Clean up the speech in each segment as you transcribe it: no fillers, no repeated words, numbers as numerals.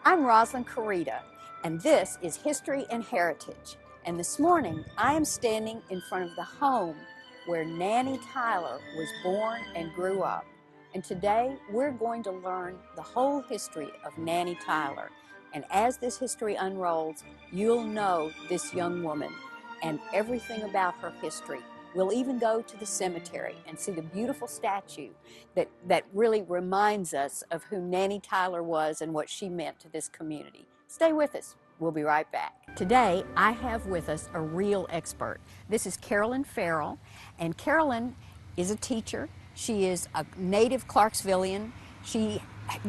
I'm Rosalind Kurita, and this is History and Heritage. And this morning, I am standing in front of the home where Nannie Tyler was born and grew up. And today, we're going to learn the whole history of Nannie Tyler. And as this history unrolls, you'll know this young woman and everything about her history. We'll even go to the cemetery and see the beautiful statue that really reminds us of who Nannie Tyler was and what she meant to this community. Stay with us. We'll be right back. Today, I have with us a real expert. This is Carolyn Farrell, and Carolyn is a teacher. She is a native Clarksvillian. She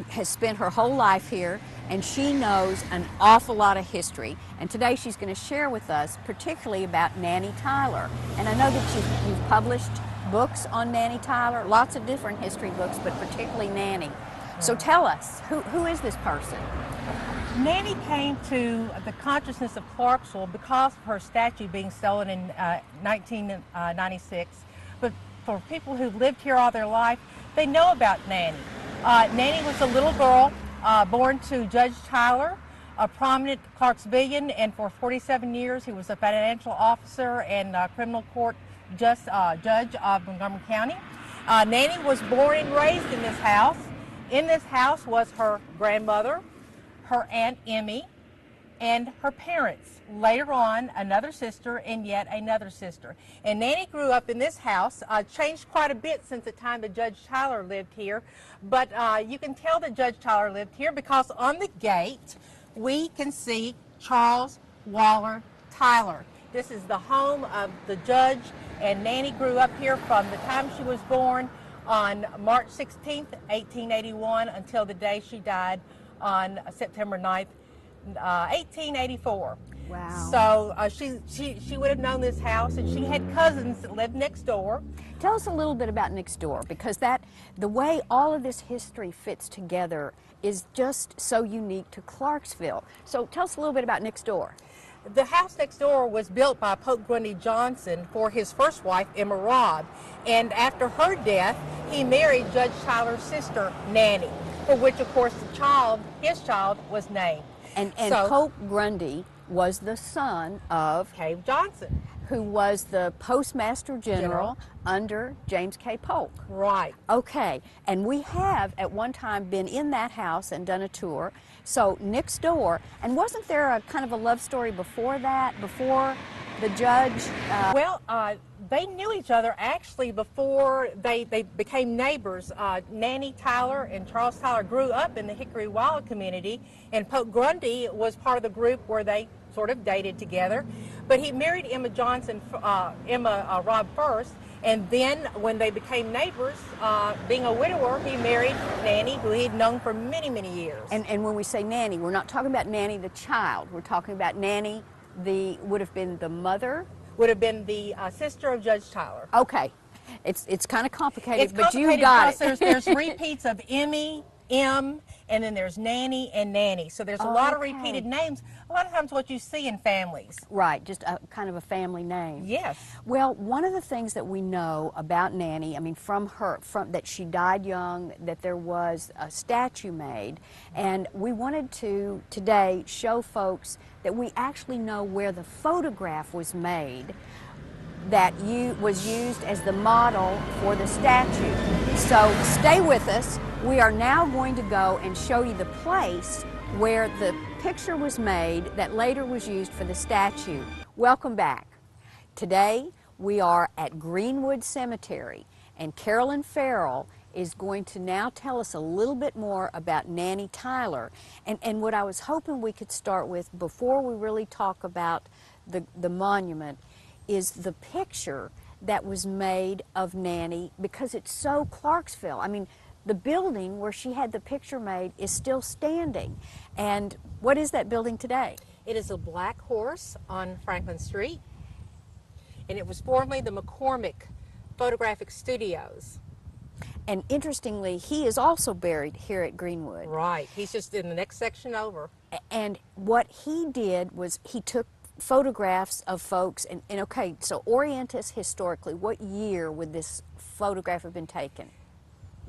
has spent her whole life here, and she knows an awful lot of history. And today she's going to share with us particularly about Nannie Tyler. And I know that you've published books on Nannie Tyler, lots of different history books, but particularly Nannie. So tell us, who is this person? Nannie came to the consciousness of Clarksville because of her statue being stolen in 1996. But for people who lived here all their life, they know about Nannie. Nannie was a little girl born to Judge Tyler, a prominent Clarksvillian, and for 47 years he was a financial officer and criminal court judge of Montgomery County. Nannie was born and raised in this house. In this house was her grandmother, her Aunt Emmy, and her parents. Later on, another sister and yet another sister. And Nannie grew up in this house, changed quite a bit since the time that Judge Tyler lived here, but you can tell that Judge Tyler lived here because on the gate we can see Charles Waller Tyler. This is the home of the judge, and Nannie grew up here from the time she was born on March 16th, 1881 until the day she died on September 9th, 1884. Wow. So she would have known this house, and she had cousins that lived next door. Tell us a little bit about next door, because the way all of this history fits together is just so unique to Clarksville. So tell us a little bit about next door. The house next door was built by Pope Grundy Johnson for his first wife, Emma Robb, and after her death, he married Judge Tyler's sister, Nannie, for which, of course, his child was named. And so, Pope Grundy was the son of Cave Johnson, who was the Postmaster General under James K. Polk. Right. Okay, and we have at one time been in that house and done a tour. So next door, and wasn't there a kind of a love story before that, before the judge? Well, they knew each other actually before they became neighbors. Nannie Tyler and Charles Tyler grew up in the Hickory Wild community, and Pope Grundy was part of the group where they sort of dated together. But he married Emma Robb first, and then when they became neighbors, being a widower, he married Nannie, who he'd known for many, many years. And when we say Nannie, we're not talking about Nannie the child. We're talking about Nannie would have been the mother? Would have been the sister of Judge Tyler. Okay. It's kind of complicated, but you complicated got because it. there's repeats of Emmy, M, and then there's Nannie and Nannie. So there's a lot of repeated names. A lot of times what you see in families. Right, just a kind of a family name. Yes. Well, one of the things that we know about Nannie, I mean, from that she died young, that there was a statue made, and we wanted to today show folks that we actually know where the photograph was made that was used as the model for the statue. So stay with us. We are now going to go and show you the place where the picture was made that later was used for the statue. Welcome back. Today we are at Greenwood Cemetery, and Carolyn Farrell is going to now tell us a little bit more about Nannie Tyler. And what I was hoping we could start with before we really talk about the monument is the picture that was made of Nannie, because it's so Clarksville. I mean, the building where she had the picture made is still standing. And what is that building today? It is a Black Horse on Franklin Street, and it was formerly the McCormick Photographic Studios. And interestingly, he is also buried here at Greenwood. Right. He's just in the next section over. And what he did was he took photographs of folks, and okay, so orient us historically. What year would this photograph have been taken?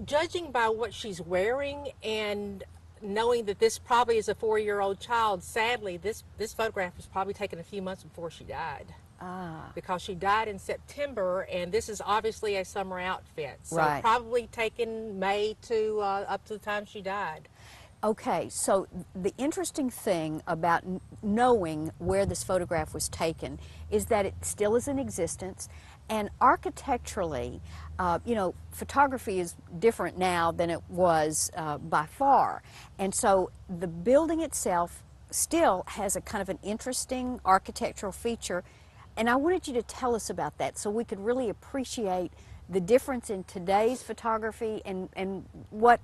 Judging by what she's wearing and knowing that this probably is a 4-year-old child, sadly, this photograph was probably taken a few months before she died. Because she died in September, and this is obviously a summer outfit. So Right. probably taken May to up to the time she died. Okay, so the interesting thing about knowing where this photograph was taken is that it still is in existence, and architecturally, you know, photography is different now than it was by far. And so the building itself still has a kind of an interesting architectural feature, and I wanted you to tell us about that so we could really appreciate the difference in today's photography and what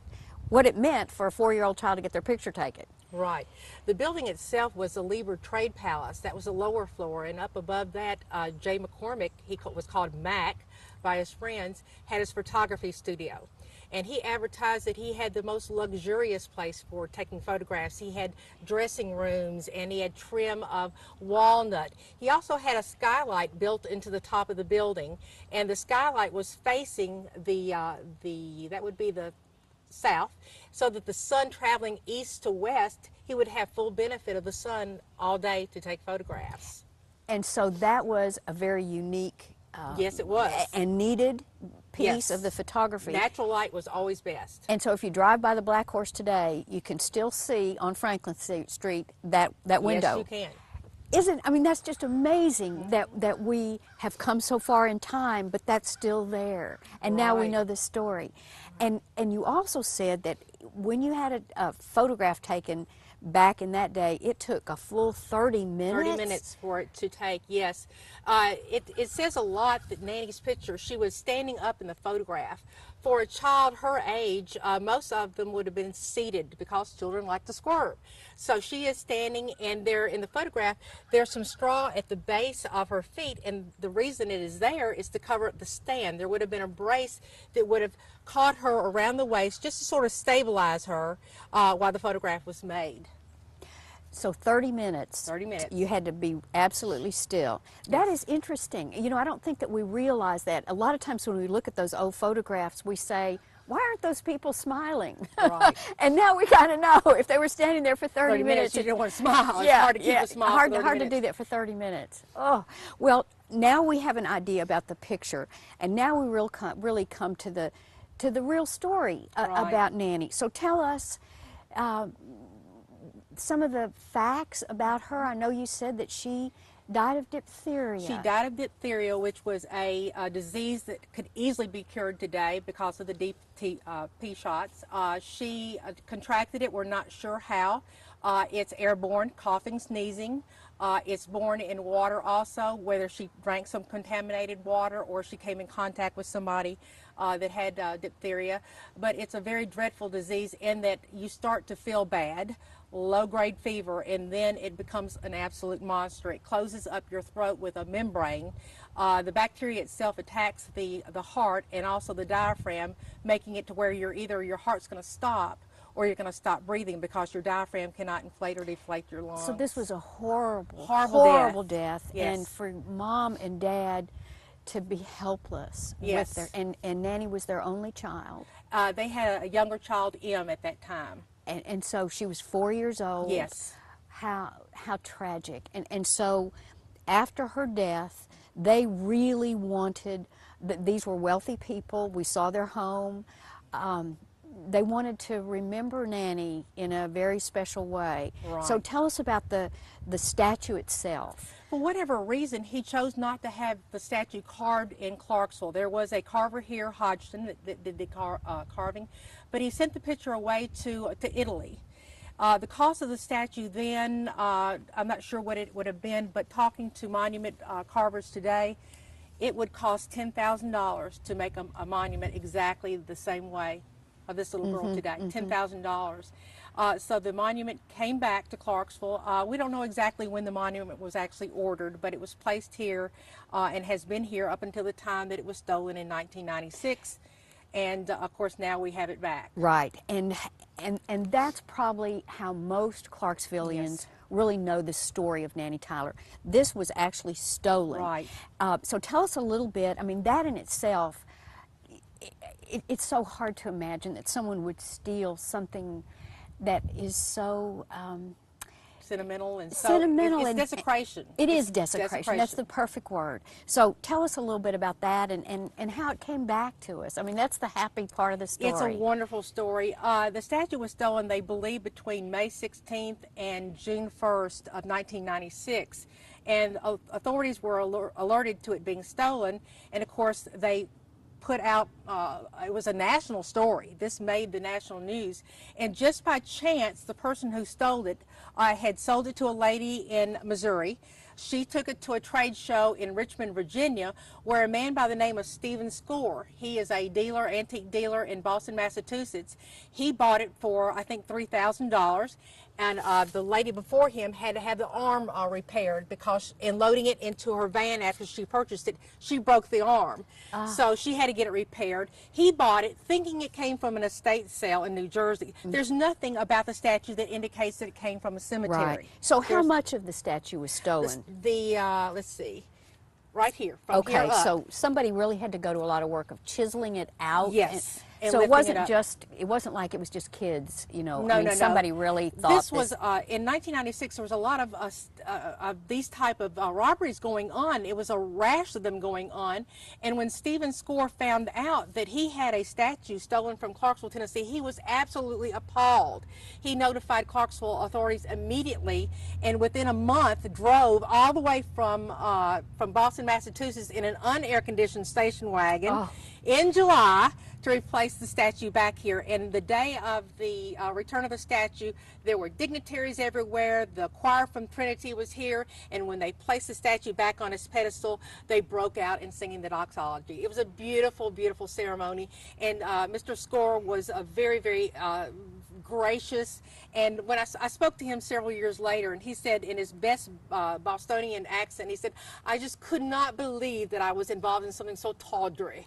it meant for a 4-year-old child to get their picture taken. Right. The building itself was a Lieber Trade Palace. That was the lower floor, and up above that, Jay McCormick, was called Mac by his friends, had his photography studio. And he advertised that he had the most luxurious place for taking photographs. He had dressing rooms, and he had trim of walnut. He also had a skylight built into the top of the building, and the skylight was facing that would be the south, so that the sun traveling east to west, he would have full benefit of the sun all day to take photographs. And so that was a very unique Yes, it was. And needed piece Yes. of the photography. Natural light was always best. And so if you drive by the Black Horse today, you can still see on Franklin Street that window. Yes, you can. I mean, that's just amazing that we have come so far in time, but that's still there. And now we Right. know the story. And you also said that when you had a photograph taken back in that day, it took a full 30 minutes? 30 minutes for it to take, yes. It says a lot that Nanny's picture, she was standing up in the photograph. For a child her age, most of them would have been seated because children like to squirm. So she is standing, and there in the photograph, there's some straw at the base of her feet, and the reason it is there is to cover up the stand. There would have been a brace that would have caught her around the waist just to sort of stabilize her while the photograph was made. So 30 minutes. 30 minutes. You had to be absolutely still. That is interesting. You know, I don't think that we realize that. A lot of times when we look at those old photographs, we say, why aren't those people smiling? Right. And now we kind of know if they were standing there for 30 minutes. You don't want to smile. Yeah, It's hard to keep a smile. hard for 30 to do minutes. that for 30 minutes. Oh, well, now we have an idea about the picture, and now we really come to the real story Right. about Nanny. So tell us some of the facts about her. I know you said that she died of diphtheria. She died of diphtheria, which was a disease that could easily be cured today because of the DP shots. She contracted it. We're not sure how. It's airborne, coughing, sneezing. It's born in water also, whether she drank some contaminated water or she came in contact with somebody that had diphtheria. But it's a very dreadful disease in that you start to feel bad, low-grade fever, and then it becomes an absolute monster. It closes up your throat with a membrane. The bacteria itself attacks the heart and also the diaphragm, making it to where either your heart's going to stop or you're going to stop breathing because your diaphragm cannot inflate or deflate your lungs. So this was a horrible death. Yes. And for Mom and Dad to be helpless Yes. with and Nanny was their only child. They had a younger child, M, at that time. And so she was 4 years old. Yes. How tragic. And so after her death, they really wanted, these were wealthy people. We saw their home. They wanted to remember Nanny in a very special way. Right. So tell us about the statue itself. For whatever reason, he chose not to have the statue carved in Clarksville. There was a carver here, Hodgson, that did the carving, but he sent the picture away to Italy. The cost of the statue then, I'm not sure what it would have been, but talking to monument carvers today, it would cost $10,000 to make a monument exactly the same way of this little girl today, $10,000. So the monument came back to Clarksville. We don't know exactly when the monument was actually ordered, but it was placed here and has been here up until the time that it was stolen in 1996. And of course now we have it back. Right, and that's probably how most Clarksvillians Yes. really know the story of Nannie Tyler. This was actually stolen. Right. So tell us a little bit. I mean, that in itself, it's so hard to imagine that someone would steal something that is so sentimental and so sentimental. it's And desecration. It is desecration. That's the perfect word. So tell us a little bit about that and how it came back to us. I mean, that's the happy part of the story. It's a wonderful story. The statue was stolen, they believe, between May 16th and June 1st of 1996. And authorities were alerted to it being stolen. And of course, they put out, it was a national story. This made the national news. And just by chance, the person who stole it had sold it to a lady in Missouri. She took it to a trade show in Richmond, Virginia, where a man by the name of Stephen Score, he is a dealer, antique dealer in Boston, Massachusetts. He bought it for, I think, $3,000. And the lady before him had to have the arm repaired because in loading it into her van after she purchased it, she broke the arm. So she had to get it repaired. He bought it thinking it came from an estate sale in New Jersey. There's nothing about the statue that indicates that it came from a cemetery. Right. So how much of the statue was stolen? Let's see, right here, from here Okay, up. so somebody really had to go to a lot of work of chiseling it out. Yes. And so it lifting wasn't like it was just kids, you know. No, I mean, no. somebody really thought this was in 1996. There was a lot of these type of robberies going on. It was a rash of them going on. And when Stephen Score found out that he had a statue stolen from Clarksville, Tennessee, he was absolutely appalled. He notified Clarksville authorities immediately, and within a month drove all the way from Boston, Massachusetts, in an unair-conditioned station wagon in July to replace the statue back here. And the day of the return of the statue, there were dignitaries everywhere. The choir from Trinity was here, and when they placed the statue back on its pedestal, they broke out in singing the doxology. It was a beautiful, beautiful ceremony, and Mr. Score was a very, very gracious. And when I spoke to him several years later, and he said in his best Bostonian accent, he said, "I just could not believe that I was involved in something so tawdry."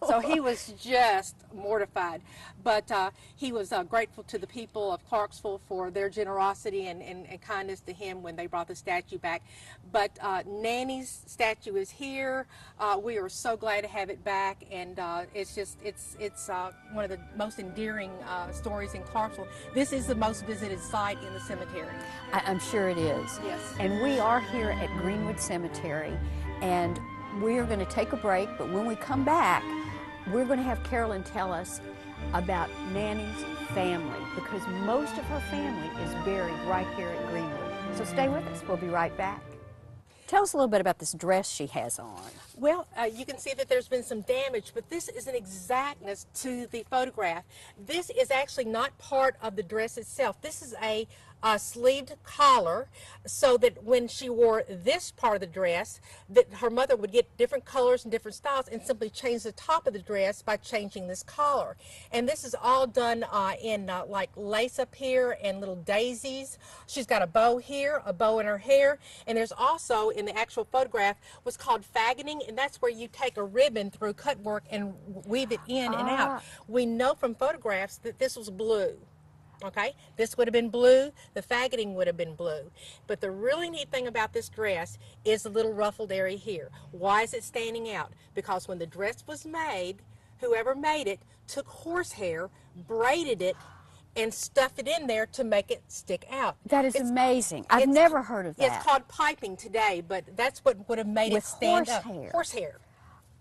So he was just mortified. But he was grateful to the people of Clarksville for their generosity and kindness to him when they brought the statue back. But Nanny's statue is here. We are so glad to have it back, and it's one of the most endearing stories in Clarksville. This is the most visited site in the cemetery. I'm sure it is. Yes. And we are here at Greenwood Cemetery, and we are going to take a break, but when we come back, we're going to have Carolyn tell us about Nanny's family, because most of her family is buried right here at Greenwood. So stay with us. We'll be right back. Tell us a little bit about this dress she has on. Well, you can see that there's been some damage, but this is an exactness to the photograph. This is actually not part of the dress itself. This is a sleeved collar, so that when she wore this part of the dress, that her mother would get different colors and different styles and simply change the top of the dress by changing this collar. And this is all done in like lace up here and little daisies. She's got a bow here, a bow in her hair, and there's also in the actual photograph what's called faggoting, and that's where you take a ribbon through cut work and weave it in and out. We know from photographs that this was blue. Okay, this would have been blue, the faggoting would have been blue. But the really neat thing about this dress is the little ruffled area here. Why is it standing out? Because when the dress was made, whoever made it took horsehair, braided it, and stuffed it in there to make it stick out. That is amazing. I've never heard of that. It's called piping today, but that's what would have made it stand up. Horsehair.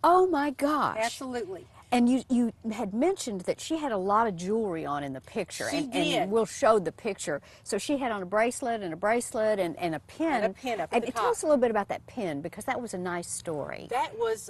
Oh my gosh. Absolutely. And you had mentioned that she had a lot of jewelry on in the picture. She did. And we'll show the picture. So she had on a bracelet and a bracelet and a pin. And a pin up at the top. Tell us a little bit about that pin, because that was a nice story. That was,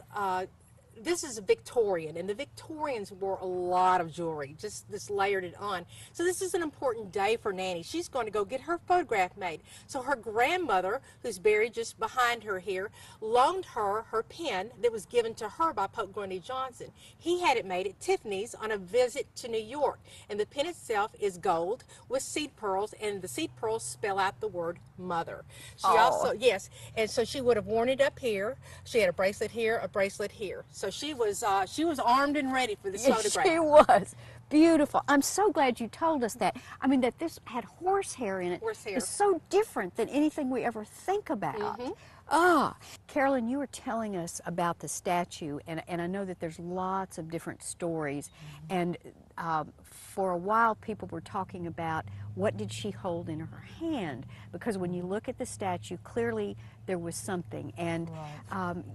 this is a Victorian, and the Victorians wore a lot of jewelry, just layered it on. So this is an important day for Nanny. She's going to go get her photograph made. So her grandmother, who's buried just behind her here, loaned her her pin that was given to her by Pope Grundy Johnson. He had it made at Tiffany's on a visit to New York, and the pin itself is gold with seed pearls, and the seed pearls spell out the word mother. She also, yes, and so she would have worn it up here. She had a bracelet here, a bracelet here. So she was armed and ready for this photograph. She was. beautiful. I'm so glad you told us that. I mean, that this had horsehair in it. Horsehair. Is so different than anything we ever think about. Ah, Carolyn, you were telling us about the statue, and I know that there's lots of different stories. And for a while, people were talking about what did she hold in her hand, because when you look at the statue, clearly there was something. And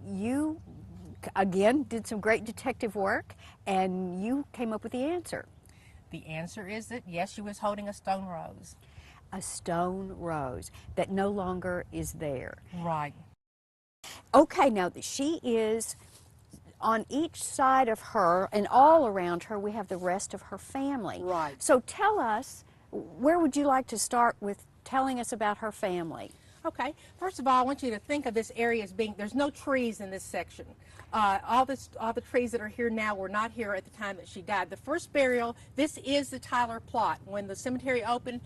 you, again, did some great detective work, and you came up with the answer. The answer is that, yes, she was holding a stone rose. A stone rose that no longer is there. Right. Okay, now she is on each side of her, and all around her we have the rest of her family. Right. So tell us, where would you like to start with telling us about her family? Okay, first of all, I want you to think of this area as being, there's no trees in this section. All the trees that are here now were not here at the time that she died. The first burial, this is the Tyler plot. When the cemetery opened,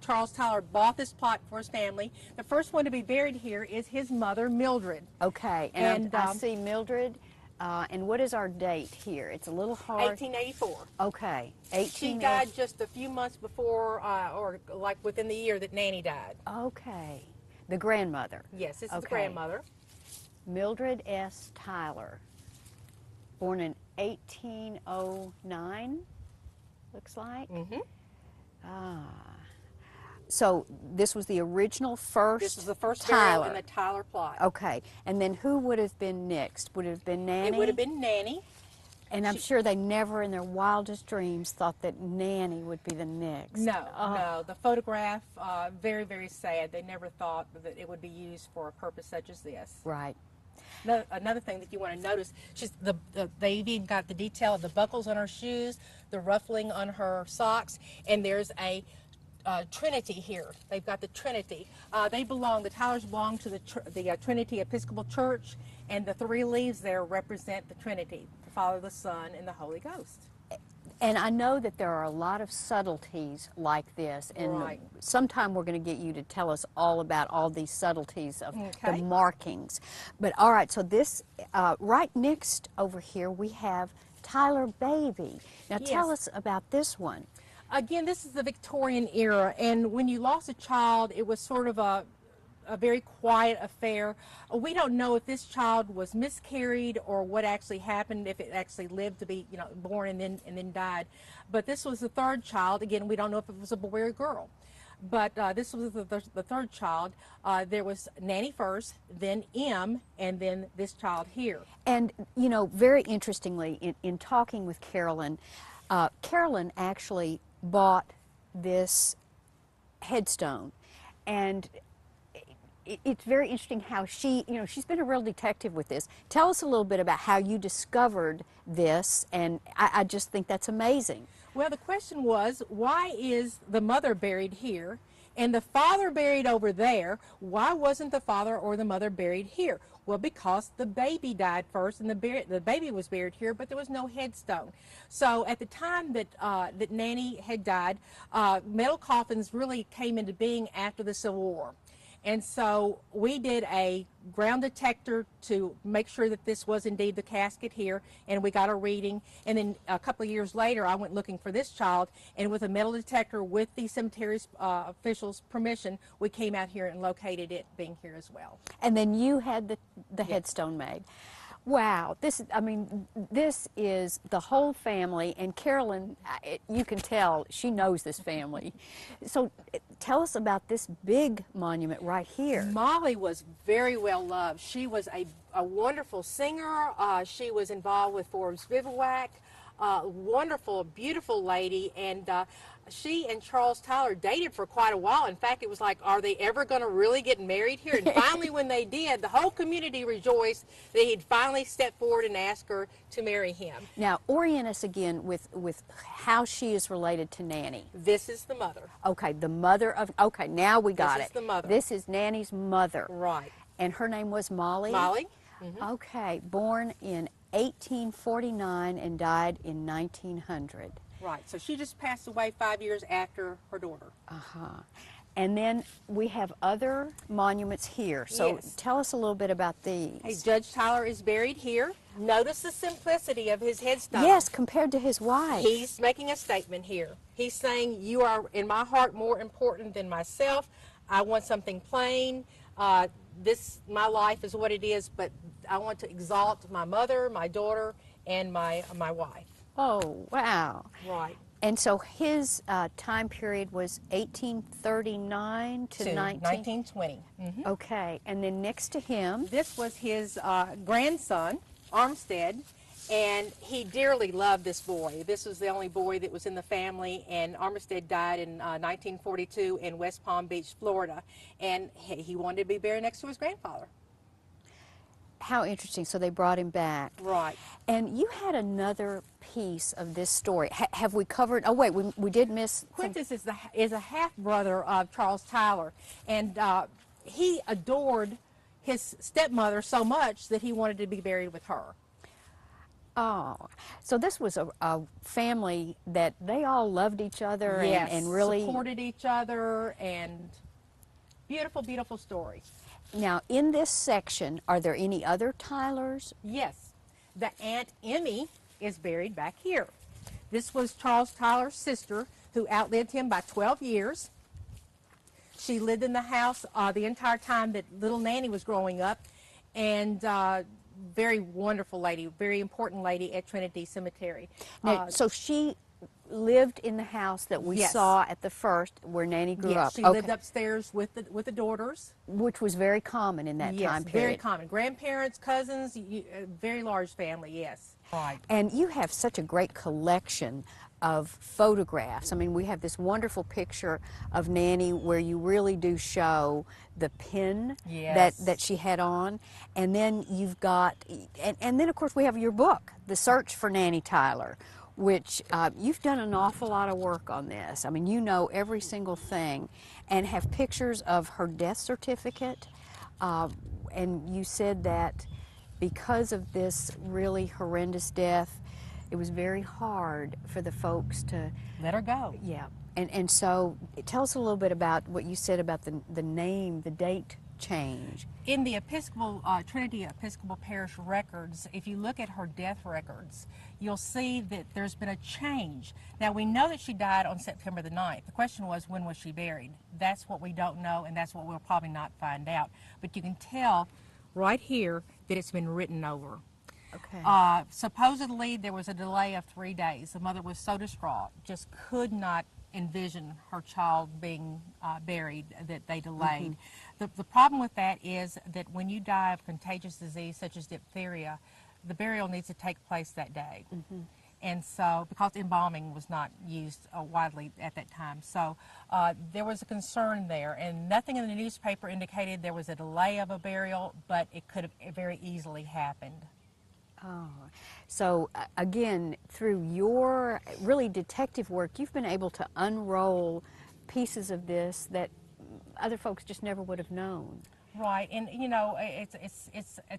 Charles Tyler bought this plot for his family. The first one to be buried here is his mother, Mildred. Okay, and I see Mildred, and what is our date here? It's a little hard. 1884. Okay, She died just a few months before, or like within the year that Nanny died. Okay, the grandmother. Yes, this is the grandmother. Mildred S. Tyler, born in 1809, looks like. So this was the original first. This was the first Tyler. burial in the Tyler plot. Okay, and then who would have been next? Would it have been Nanny? It would have been Nanny. And I'm sure they never in their wildest dreams thought that Nanny would be the next. No, no. The photograph, very, very sad. They never thought that it would be used for a purpose such as this. Right. Another thing that you want to notice, they've even got the detail of the buckles on her shoes, the ruffling on her socks, and there's a Trinity here. They've got the Trinity. The Tylers belong to the Trinity Episcopal Church, and the three leaves there represent the Trinity, the Father, the Son, and the Holy Ghost. And I know that there are a lot of subtleties like this, and sometime we're going to get you to tell us all about all these subtleties of the markings. But all right, so this, right next over here, we have Tyler Baby. Now tell us about this one. Again, this is the Victorian era, and when you lost a child, it was sort of a very quiet affair. We don't know if this child was miscarried or what actually happened, if it actually lived to be, born and then died. But this was the third child. Again, we don't know if it was a boy or a girl. But this was the third child. There was Nanny first, then M, and then this child here. And, very interestingly, in talking with Carolyn, Carolyn actually bought this headstone, and it's very interesting how she, she's been a real detective with this. Tell us a little bit about how you discovered this, and I just think that's amazing. Well, the question was, why is the mother buried here and the father buried over there? Why wasn't the father or the mother buried here? Well, because the baby died first, and the baby was buried here, but there was no headstone. So at the time that that Nanny had died, metal coffins really came into being after the Civil War. And so we did a ground detector to make sure that this was indeed the casket here, and we got a reading. And then a couple of years later, I went looking for this child, and with a metal detector, with the cemetery's officials' permission, we came out here and located it being here as well. And then you had the headstone made. Wow, this is the whole family, and Carolyn, you can tell she knows this family. So tell us about this big monument right here. Molly was very well loved. She was a wonderful singer. She was involved with Forbes Bivouac. Wonderful, beautiful lady, and she and Charles Tyler dated for quite a while. In fact, it was like, are they ever going to really get married here? And finally, when they did, the whole community rejoiced that he'd finally stepped forward and asked her to marry him. Now, orient us again with how she is related to Nanny. This is the mother. Okay, the mother of, okay, now we got it. This is the mother. This is Nanny's mother. Right. And her name was Molly? Molly. Mm-hmm. Okay, born in 1849 and died in 1900. Right, so she just passed away 5 years after her daughter. Uh-huh. And then we have other monuments here. So Yes. tell us a little bit about these. Hey, Judge Tyler is buried here. Notice the simplicity of his headstone. Yes, compared to his wife. He's making a statement here. He's saying, you are in my heart more important than myself. I want something plain. My life is what it is, but I want to exalt my mother, my daughter, and my wife. Oh, wow. Right. And so his time period was 1839 to 1920. Mm-hmm. Okay, and then next to him, This was his grandson, Armstead, and he dearly loved this boy. This was the only boy that was in the family, and Armstead died in 1942 in West Palm Beach, Florida, and he wanted to be buried next to his grandfather. how interesting. So they brought him back. Right. And you had another piece of this story. Have we covered? Oh, wait, we did miss. Quintus is a half-brother of Charles Tyler, and he adored his stepmother so much that he wanted to be buried with her. Oh, so this was a family that they all loved each other Yes, and really supported each other, and beautiful, beautiful story. Now, in this section, are there any other Tylers? Yes, the Aunt Emmy is buried back here. This was Charles Tyler's sister who outlived him by 12 years. She lived in the house the entire time that little Nanny was growing up, and very wonderful lady, very important lady at Trinity Cemetery. Now, so she lived in the house that we Yes. saw at the first where Nanny grew Yes, up. she lived upstairs with the daughters. Which was very common in that Yes, time very period. common. Grandparents, cousins, a very large family, yes. Right. And you have such a great collection of photographs. I mean, we have this wonderful picture of Nanny where you really do show the pin Yes. that she had on. And then you've got, and then of course we have your book, The Search for Nannie Tyler, which you've done an awful lot of work on this. I mean, you know every single thing, and have pictures of her death certificate. And you said that because of this really horrendous death, it was very hard for the folks to Let her go. yeah. And so tell us a little bit about what you said about the name, the date change. In the Episcopal Trinity Episcopal Parish records, if you look at her death records, you'll see that there's been a change. Now, we know that she died on September the 9th. The question was, when was she buried? That's what we don't know, and that's what we'll probably not find out. But you can tell right here that it's been written over. Okay. Supposedly, there was a delay of 3 days. The mother was so distraught, just could not envision her child being buried, that they delayed. The problem with that is that when you die of contagious disease such as diphtheria, the burial needs to take place that day. And so, because embalming was not used widely at that time, so there was a concern there, and nothing in the newspaper indicated there was a delay of a burial, but it could have very easily happened. Oh, so again, through your really detective work, you've been able to unroll pieces of this that other folks just never would have known. Right, and you know, it's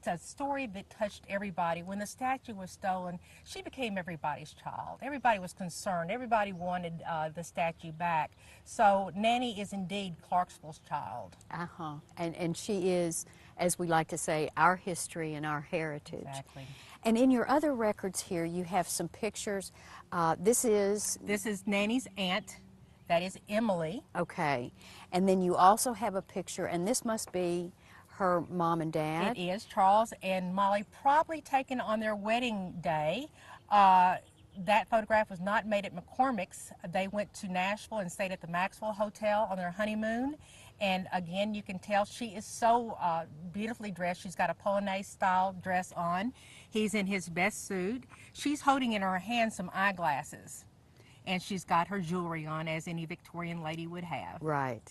a story that touched everybody. When the statue was stolen, she became everybody's child. Everybody was concerned. Everybody wanted the statue back. So Nanny is indeed Clarksville's child. And she is, as we like to say, our history and our heritage. Exactly. And in your other records here, you have some pictures. This is Nanny's aunt. That is Emily. okay. And then you also have a picture, and this must be her mom and dad. It is Charles and Molly, probably taken on their wedding day. That photograph was not made at McCormick's. They went to Nashville and stayed at the Maxwell Hotel on their honeymoon. And again, you can tell she is so beautifully dressed. She's got a Polonaise style dress on. He's in his best suit. She's holding in her hand some eyeglasses. And she's got her jewelry on, as any Victorian lady would have. Right.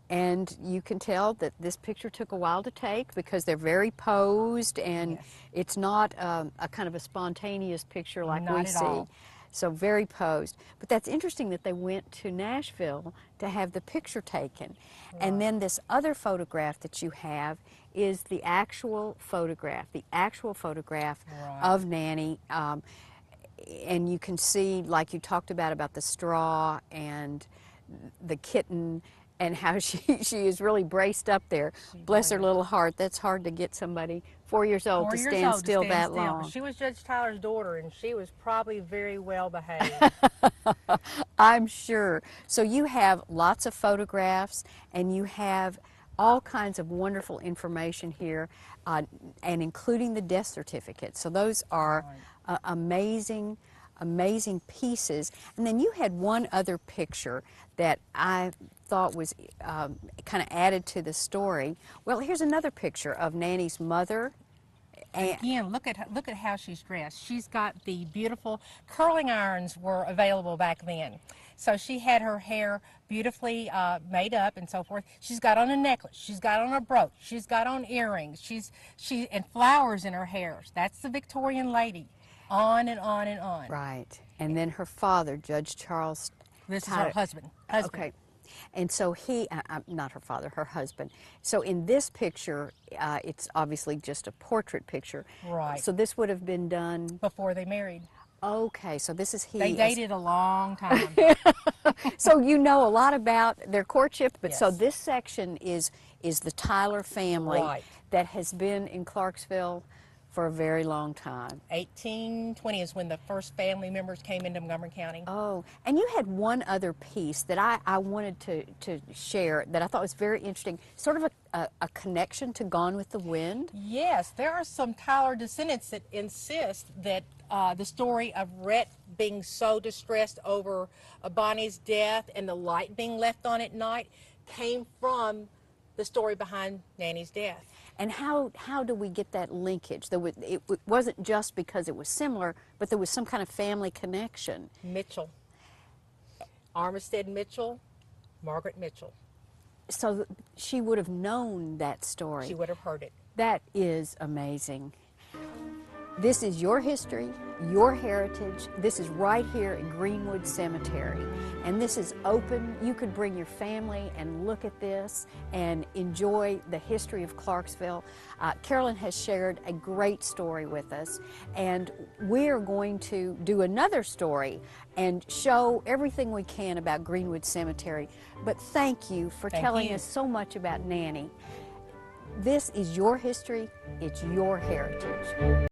And you can tell that this picture took a while to take because they're very posed, and Yes. it's not a kind of a spontaneous picture like Not we at see. all. So very posed. But that's interesting that they went to Nashville to have the picture taken. Right. And then this other photograph that you have is the actual photograph Right. of Nanny. And you can see, like you talked about the straw and the kitten, and how she is really braced up there. Bless her little heart. That's hard to get somebody 4 years old to stand still that long. She was Judge Tyler's daughter, and she was probably very well behaved. I'm sure. So you have lots of photographs, and you have all kinds of wonderful information here, and including the death certificate. So those are amazing, amazing pieces. And then you had one other picture that I thought was kind of added to the story. Well, here's another picture of Nanny's mother. And again, look at how she's dressed. She's got the beautiful curling irons were available back then. So she had her hair beautifully made up and so forth. She's got on a necklace. She's got on a brooch. She's got on earrings. And flowers in her hair. That's the Victorian lady. On and on and on. Right. And then her father, Judge Charles. This is her husband. Okay. And so he, not her father, her husband. So in this picture, it's obviously just a portrait picture. Right. So this would have been done before they married. Okay, so this is he. They dated a long time. So you know a lot about their courtship, but yes. So this section is the Tyler family that has been in Clarksville for a very long time. 1820 is when the first family members came into Montgomery County. Oh, and you had one other piece that I wanted to share that I thought was very interesting, sort of a connection to Gone with the Wind. Yes, there are some Tyler descendants that insist that the story of Rhett being so distressed over Bonnie's death and the light being left on at night came from the story behind Nanny's death. And how do we get that linkage? It wasn't just because it was similar, but there was some kind of family connection. Mitchell. Armistead Mitchell, Margaret Mitchell. So she would have known that story. She would have heard it. That is amazing. This is your history, your heritage. This is right here in Greenwood Cemetery. And this is open. You could bring your family and look at this and enjoy the history of Clarksville. Carolyn has shared a great story with us, and we're going to do another story and show everything we can about Greenwood Cemetery. But thank you for telling us so much about Nanny. This is your history. It's your heritage.